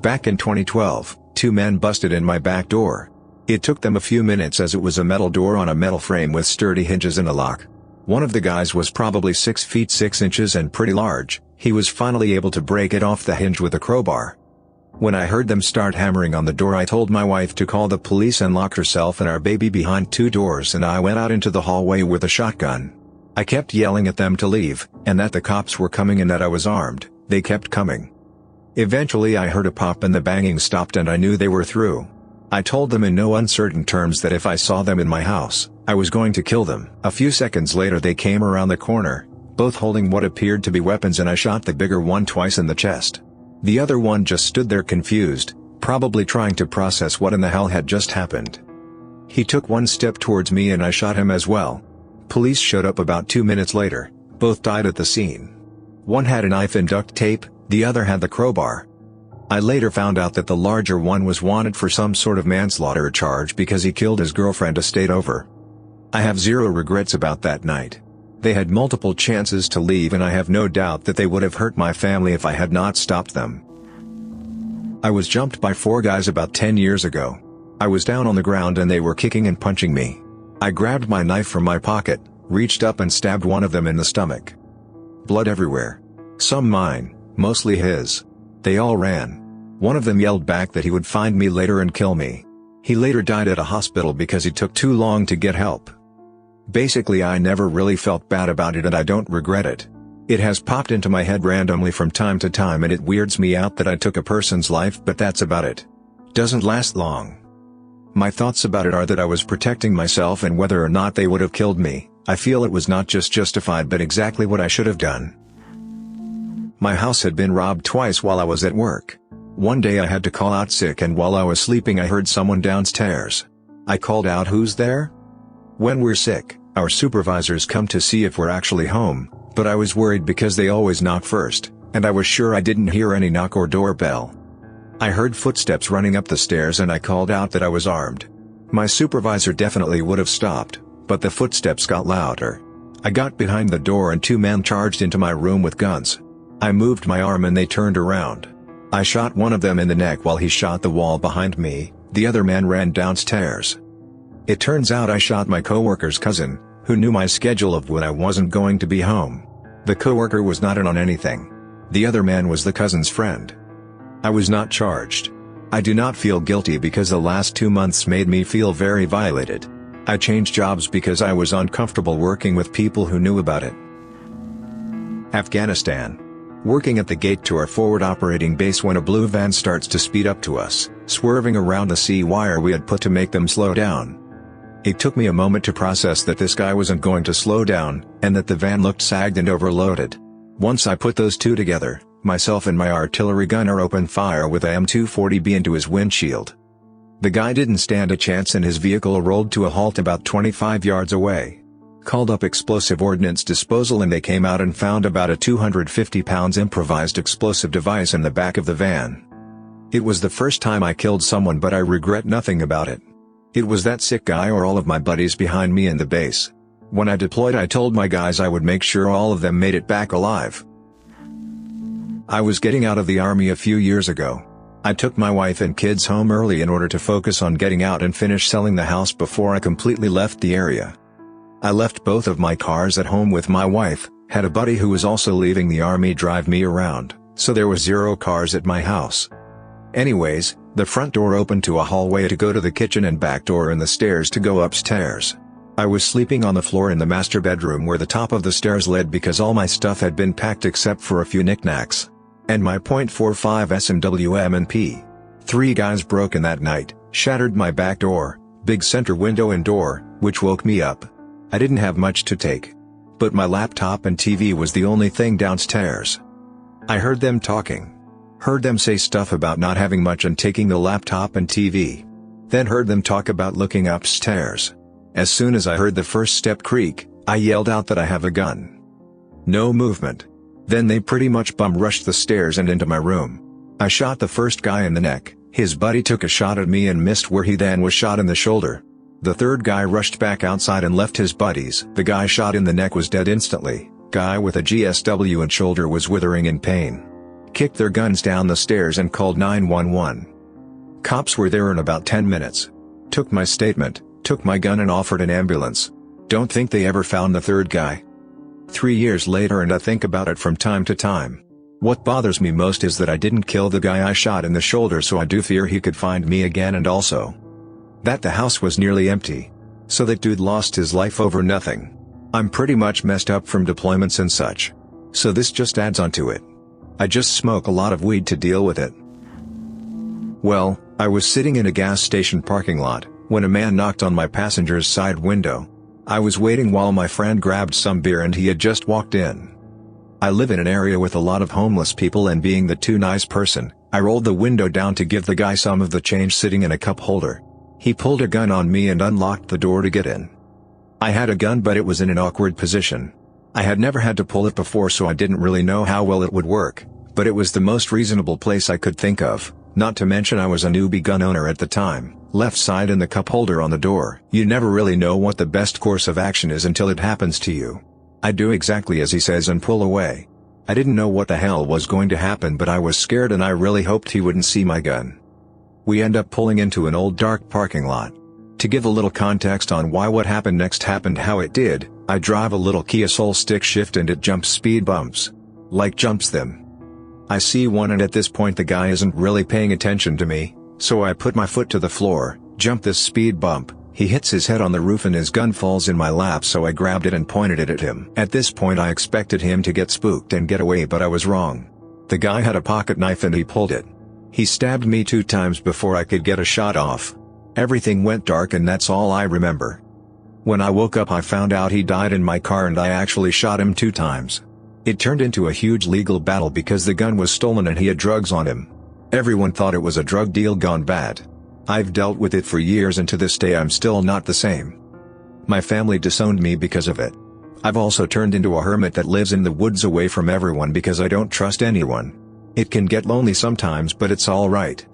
Back in 2012, two men busted in my back door. It took them a few minutes as it was a metal door on a metal frame with sturdy hinges and a lock. One of the guys was probably 6 feet 6 inches and pretty large. He was finally able to break it off the hinge with a crowbar. When I heard them start hammering on the door, I told my wife to call the police and lock herself and our baby behind 2 doors, and I went out into the hallway with a shotgun. I kept yelling at them to leave, and that the cops were coming and that I was armed. They kept coming. Eventually I heard a pop and the banging stopped and I knew they were through. I told them in no uncertain terms that if I saw them in my house, I was going to kill them. A few seconds later they came around the corner, both holding what appeared to be weapons, and I shot the bigger one twice in the chest. The other one just stood there confused, probably trying to process what in the hell had just happened. He took one step towards me and I shot him as well. Police showed up about 2 minutes later. Both died at the scene. One had a knife and duct tape, the other had the crowbar. I later found out that the larger one was wanted for some sort of manslaughter charge because he killed his girlfriend a state over. I have zero regrets about that night. They had multiple chances to leave and I have no doubt that they would have hurt my family if I had not stopped them. I was jumped by 4 guys about 10 years ago. I was down on the ground and they were kicking and punching me. I grabbed my knife from my pocket, reached up and stabbed one of them in the stomach. Blood everywhere. Some mine, mostly his. They all ran. One of them yelled back that he would find me later and kill me. He later died at a hospital because he took too long to get help. Basically, I never really felt bad about it and I don't regret it. It has popped into my head randomly from time to time and it weirds me out that I took a person's life, but that's about it. Doesn't last long. My thoughts about it are that I was protecting myself, and whether or not they would have killed me, I feel it was not just justified but exactly what I should have done. My house had been robbed twice while I was at work. One day I had to call out sick and while I was sleeping I heard someone downstairs. I called out, "Who's there?" When we're sick, our supervisors come to see if we're actually home, but I was worried because they always knock first, and I was sure I didn't hear any knock or doorbell. I heard footsteps running up the stairs and I called out that I was armed. My supervisor definitely would have stopped, but the footsteps got louder. I got behind the door and 2 men charged into my room with guns. I moved my arm and they turned around. I shot one of them in the neck while he shot the wall behind me. The other man ran downstairs. It turns out I shot my coworker's cousin, who knew my schedule of when I wasn't going to be home. The coworker was not in on anything. The other man was the cousin's friend. I was not charged. I do not feel guilty because the last 2 months made me feel very violated. I changed jobs because I was uncomfortable working with people who knew about it. Afghanistan. Working at the gate to our forward operating base when a blue van starts to speed up to us, swerving around the C-wire we had put to make them slow down. It took me a moment to process that this guy wasn't going to slow down, and that the van looked sagged and overloaded. Once I put those two together, myself and my artillery gunner opened fire with a M240B into his windshield. The guy didn't stand a chance and his vehicle rolled to a halt about 25 yards away. Called up explosive ordnance disposal and they came out and found about a 250 pounds improvised explosive device in the back of the van. It was the first time I killed someone, but I regret nothing about it. It was that sick guy or all of my buddies behind me in the base. When I deployed, I told my guys I would make sure all of them made it back alive. I was getting out of the army a few years ago. I took my wife and kids home early in order to focus on getting out and finish selling the house before I completely left the area. I left both of my cars at home with my wife, had a buddy who was also leaving the army drive me around, so there was 0 cars at my house. Anyways, the front door opened to a hallway to go to the kitchen and back door and the stairs to go upstairs. I was sleeping on the floor in the master bedroom where the top of the stairs led because all my stuff had been packed except for a few knickknacks. And my .45 SMWM&P. 3 guys broke in that night, shattered my back door, big center window and door, which woke me up. I didn't have much to take. But my laptop and TV was the only thing downstairs. I heard them talking. Heard them say stuff about not having much and taking the laptop and TV. Then heard them talk about looking upstairs. As soon as I heard the first step creak, I yelled out that I have a gun. No movement. Then they pretty much bum-rushed the stairs and into my room. I shot the first guy in the neck, his buddy took a shot at me and missed where he then was shot in the shoulder. The third guy rushed back outside and left his buddies. The guy shot in the neck was dead instantly. Guy with a GSW and shoulder was withering in pain. kicked their guns down the stairs and called 911. Cops were there in about 10 minutes. Took my statement, took my gun and offered an ambulance. Don't think they ever found the third guy. 3 years later and I think about it from time to time. What bothers me most is that I didn't kill the guy I shot in the shoulder, so I do fear he could find me again, and also that the house was nearly empty. So that dude lost his life over nothing. I'm pretty much messed up from deployments and such. So this just adds on to it. I just smoke a lot of weed to deal with it. Well, I was sitting in a gas station parking lot, when a man knocked on my passenger's side window. I was waiting while my friend grabbed some beer and he had just walked in. I live in an area with a lot of homeless people, and being the too nice person, I rolled the window down to give the guy some of the change sitting in a cup holder. He pulled a gun on me and unlocked the door to get in. I had a gun, but it was in an awkward position. I had never had to pull it before, so I didn't really know how well it would work, but it was the most reasonable place I could think of, not to mention I was a newbie gun owner at the time. Left side and the cup holder on the door. You never really know what the best course of action is until it happens to you. I do exactly as he says and pull away. I didn't know what the hell was going to happen, but I was scared and I really hoped he wouldn't see my gun. We end up pulling into an old dark parking lot. To give a little context on why what happened next happened how it did, I drive a little Kia Soul stick shift and it jumps speed bumps. Like jumps them. I see one, and at this point the guy isn't really paying attention to me, so I put my foot to the floor, jump this speed bump. He hits his head on the roof and his gun falls in my lap, so I grabbed it and pointed it at him. At this point I expected him to get spooked and get away, but I was wrong. The guy had a pocket knife and he pulled it. He stabbed me 2 times before I could get a shot off. Everything went dark and that's all I remember. When I woke up I found out he died in my car and I actually shot him 2 times. It turned into a huge legal battle because the gun was stolen and he had drugs on him. Everyone thought it was a drug deal gone bad. I've dealt with it for years and to this day I'm still not the same. My family disowned me because of it. I've also turned into a hermit that lives in the woods away from everyone because I don't trust anyone. It can get lonely sometimes, but it's alright.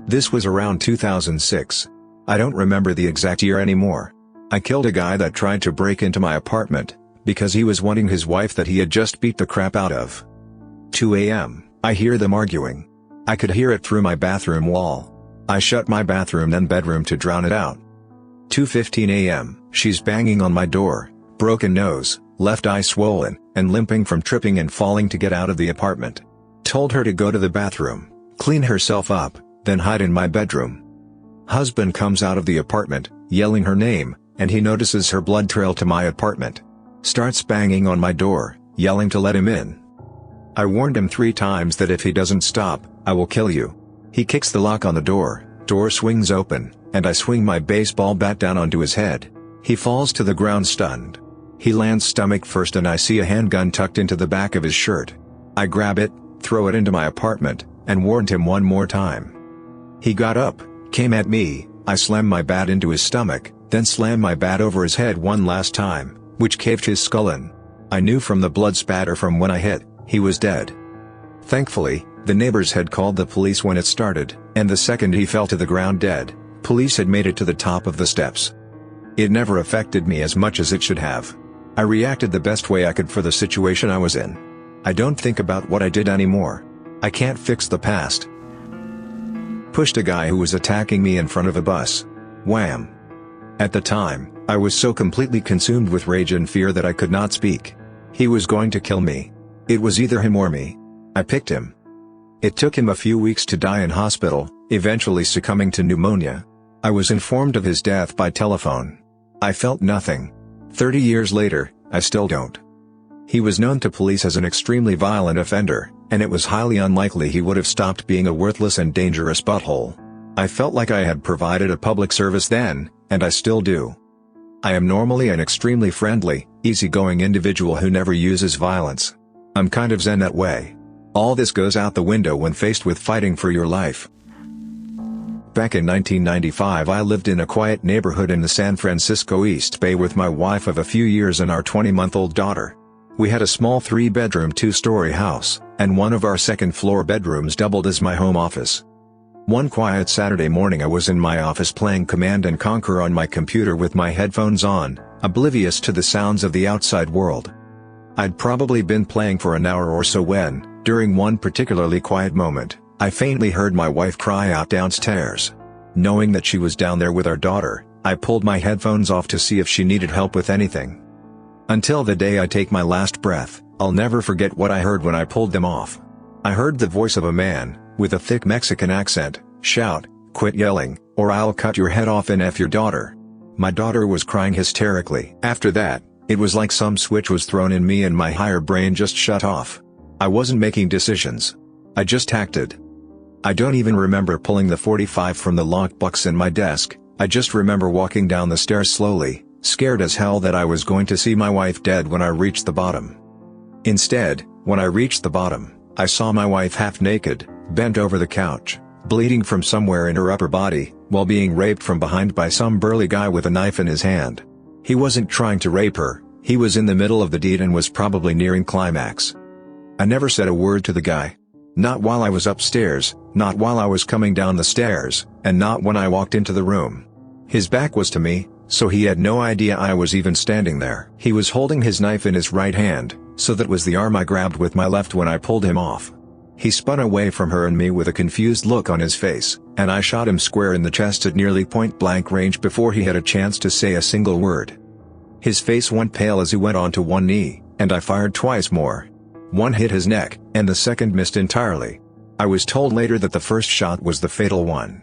This was around 2006. I don't remember the exact year anymore. I killed a guy that tried to break into my apartment, because he was wanting his wife that he had just beat the crap out of. 2 a.m., I hear them arguing. I could hear it through my bathroom wall. I shut my bathroom then bedroom to drown it out. 2:15 a.m., she's banging on my door, broken nose, left eye swollen, and limping from tripping and falling to get out of the apartment. Told her to go to the bathroom, clean herself up, then hide in my bedroom. Husband comes out of the apartment, yelling her name, and he notices her blood trail to my apartment. Starts banging on my door, yelling to let him in. I warned him 3 times that if he doesn't stop, I will kill you. He kicks the lock on the door swings open, and I swing my baseball bat down onto his head. He falls to the ground stunned. He lands stomach first and I see a handgun tucked into the back of his shirt. I grab it, throw it into my apartment, and warned him 1 more time. He got up, came at me, I slammed my bat into his stomach, then slammed my bat over his head 1 last time, which caved his skull in. I knew from the blood spatter from when I hit, he was dead. Thankfully, the neighbors had called the police when it started, and the second he fell to the ground dead, police had made it to the top of the steps. It never affected me as much as it should have. I reacted the best way I could for the situation I was in. I don't think about what I did anymore. I can't fix the past. Pushed a guy who was attacking me in front of a bus. Wham! At the time, I was so completely consumed with rage and fear that I could not speak. He was going to kill me. It was either him or me. I picked him. It took him a few weeks to die in hospital, eventually succumbing to pneumonia. I was informed of his death by telephone. I felt nothing. 30 years later, I still don't. He was known to police as an extremely violent offender, and it was highly unlikely he would have stopped being a worthless and dangerous butthole. I felt like I had provided a public service then, and I still do. I am normally an extremely friendly, easygoing individual who never uses violence. I'm kind of zen that way. All this goes out the window when faced with fighting for your life. Back in 1995 I lived in a quiet neighborhood in the San Francisco East Bay with my wife of a few years and our 20-month-old daughter. We had a small 3-bedroom 2-story house, and one of our second-floor bedrooms doubled as my home office. One quiet Saturday morning I was in my office playing Command & Conquer on my computer with my headphones on, oblivious to the sounds of the outside world. I'd probably been playing for an hour or so when, During one particularly quiet moment, I faintly heard my wife cry out downstairs. Knowing that she was down there with our daughter, I pulled my headphones off to see if she needed help with anything. Until the day I take my last breath, I'll never forget what I heard when I pulled them off. I heard the voice of a man, with a thick Mexican accent, shout, "Quit yelling, or I'll cut your head off and F your daughter." My daughter was crying hysterically. After that, it was like some switch was thrown in me and my higher brain just shut off. I wasn't making decisions. I just acted. I don't even remember pulling the .45 from the lockbox in my desk. I just remember walking down the stairs slowly, scared as hell that I was going to see my wife dead when I reached the bottom. Instead, when I reached the bottom, I saw my wife half naked, bent over the couch, bleeding from somewhere in her upper body, while being raped from behind by some burly guy with a knife in his hand. He wasn't trying to rape her, he was in the middle of the deed and was probably nearing climax. I never said a word to the guy. Not while I was upstairs, not while I was coming down the stairs, and not when I walked into the room. His back was to me, so he had no idea I was even standing there. He was holding his knife in his right hand, so that was the arm I grabbed with my left when I pulled him off. He spun away from her and me with a confused look on his face, and I shot him square in the chest at nearly point-blank range before he had a chance to say a single word. His face went pale as he went onto one knee, and I fired twice more. One hit his neck, and the second missed entirely. I was told later that the first shot was the fatal one.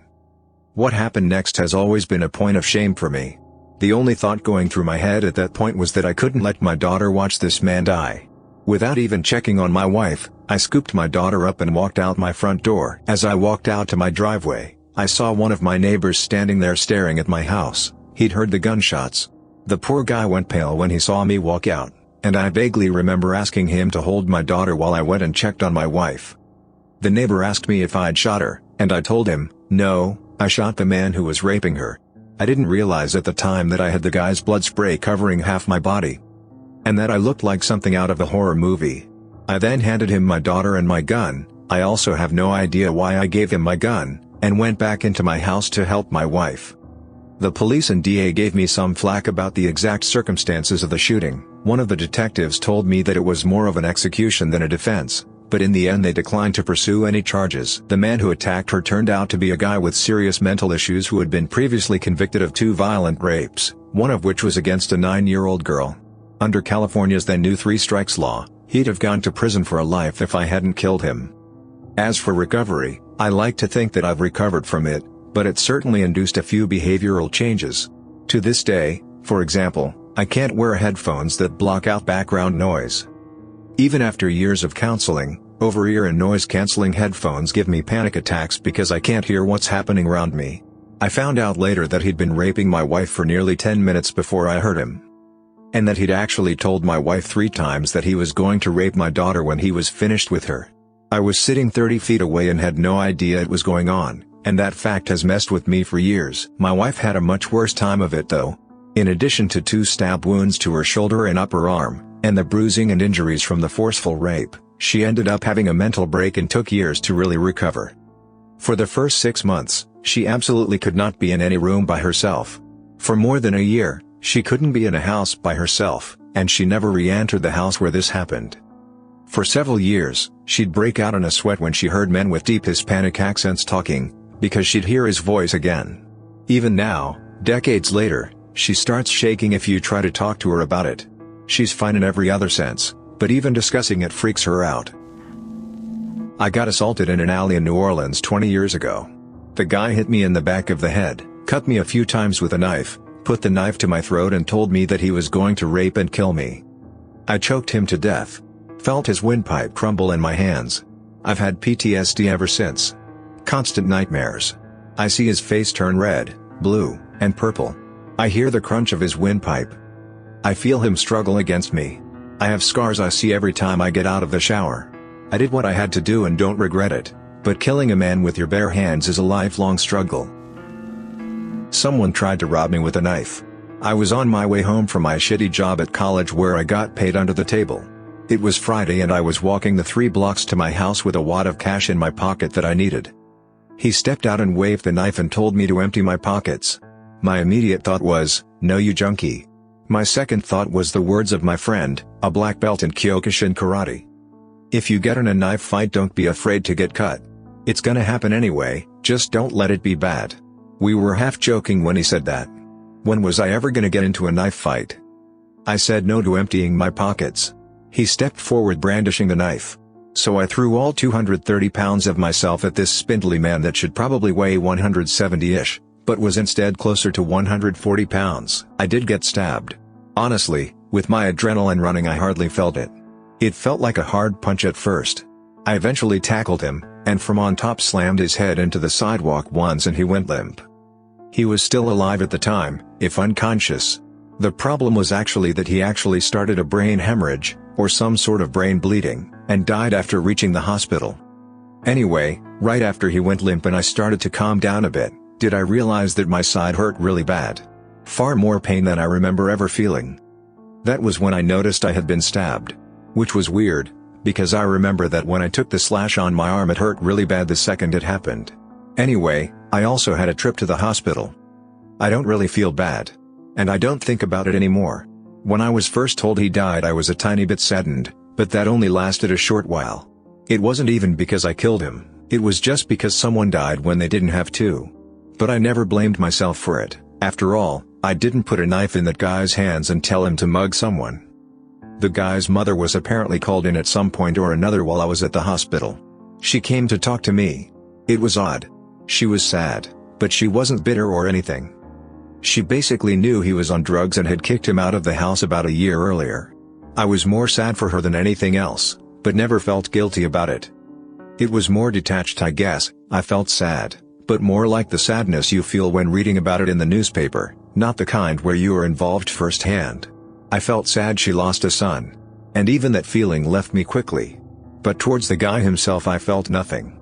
What happened next has always been a point of shame for me. The only thought going through my head at that point was that I couldn't let my daughter watch this man die. Without even checking on my wife, I scooped my daughter up and walked out my front door. As I walked out to my driveway, I saw one of my neighbors standing there staring at my house. He'd heard the gunshots. The poor guy went pale when he saw me walk out, and I vaguely remember asking him to hold my daughter while I went and checked on my wife. The neighbor asked me if I'd shot her, and I told him, "No, I shot the man who was raping her." I didn't realize at the time that I had the guy's blood spray covering half my body, and that I looked like something out of a horror movie. I then handed him my daughter and my gun. I also have no idea why I gave him my gun, and went back into my house to help my wife. The police and DA gave me some flack about the exact circumstances of the shooting. One of the detectives told me that it was more of an execution than a defense, but in the end they declined to pursue any charges. The man who attacked her turned out to be a guy with serious mental issues who had been previously convicted of 2 violent rapes, one of which was against a 9-year-old girl. Under California's then new 3 strikes law, he'd have gone to prison for a life if I hadn't killed him. As for recovery, I like to think that I've recovered from it, but it certainly induced a few behavioral changes. To this day, for example, I can't wear headphones that block out background noise. Even after years of counseling, over-ear and noise-canceling headphones give me panic attacks because I can't hear what's happening around me. I found out later that he'd been raping my wife for nearly 10 minutes before I heard him, and that he'd actually told my wife 3 times that he was going to rape my daughter when he was finished with her. I was sitting 30 feet away and had no idea it was going on, and that fact has messed with me for years. My wife had a much worse time of it though. In addition to 2 stab wounds to her shoulder and upper arm, and the bruising and injuries from the forceful rape, she ended up having a mental break and took years to really recover. For the first 6 months, she absolutely could not be in any room by herself. For more than a year, she couldn't be in a house by herself, and she never re-entered the house where this happened. For several years, she'd break out in a sweat when she heard men with deep Hispanic accents talking, because she'd hear his voice again. Even now, decades later, she starts shaking if you try to talk to her about it. She's fine in every other sense, but even discussing it freaks her out. I got assaulted in an alley in New Orleans 20 years ago. The guy hit me in the back of the head, cut me a few times with a knife, put the knife to my throat and told me that he was going to rape and kill me. I choked him to death. Felt his windpipe crumble in my hands. I've had PTSD ever since. Constant nightmares. I see his face turn red, blue, and purple. I hear the crunch of his windpipe. I feel him struggle against me. I have scars I see every time I get out of the shower. I did what I had to do and don't regret it, but killing a man with your bare hands is a lifelong struggle. Someone tried to rob me with a knife. I was on my way home from my shitty job at college where I got paid under the table. It was Friday and I was walking the 3 blocks to my house with a wad of cash in my pocket that I needed. He stepped out and waved the knife and told me to empty my pockets. My immediate thought was, "No you junkie." My second thought was the words of my friend, a black belt in Kyokushin karate. If you get in a knife fight, don't be afraid to get cut. It's gonna happen anyway, just don't let it be bad. We were half joking when he said that. When was I ever gonna get into a knife fight? I said no to emptying my pockets. He stepped forward brandishing the knife. So I threw all 230 pounds of myself at this spindly man that should probably weigh 170-ish, but was instead closer to 140 pounds. I did get stabbed. Honestly, with my adrenaline running, I hardly felt it. It felt like a hard punch at first. I eventually tackled him, and from on top slammed his head into the sidewalk once and he went limp. He was still alive at the time, if unconscious. The problem was actually that he actually started a brain hemorrhage, or some sort of brain bleeding, and died after reaching the hospital. Anyway, right after he went limp and I started to calm down a bit, did I realize that my side hurt really bad. Far more pain than I remember ever feeling. That was when I noticed I had been stabbed. Which was weird, because I remember that when I took the slash on my arm it hurt really bad the second it happened. Anyway, I also had a trip to the hospital. I don't really feel bad. And I don't think about it anymore. When I was first told he died I was a tiny bit saddened, but that only lasted a short while. It wasn't even because I killed him, it was just because someone died when they didn't have to. But I never blamed myself for it. After all, I didn't put a knife in that guy's hands and tell him to mug someone. The guy's mother was apparently called in at some point or another while I was at the hospital. She came to talk to me. It was odd. She was sad, but she wasn't bitter or anything. She basically knew he was on drugs and had kicked him out of the house about a year earlier. I was more sad for her than anything else, but never felt guilty about it. It was more detached, I guess. I felt sad, but more like the sadness you feel when reading about it in the newspaper, not the kind where you are involved firsthand. I felt sad she lost a son. And even that feeling left me quickly. But towards the guy himself I felt nothing.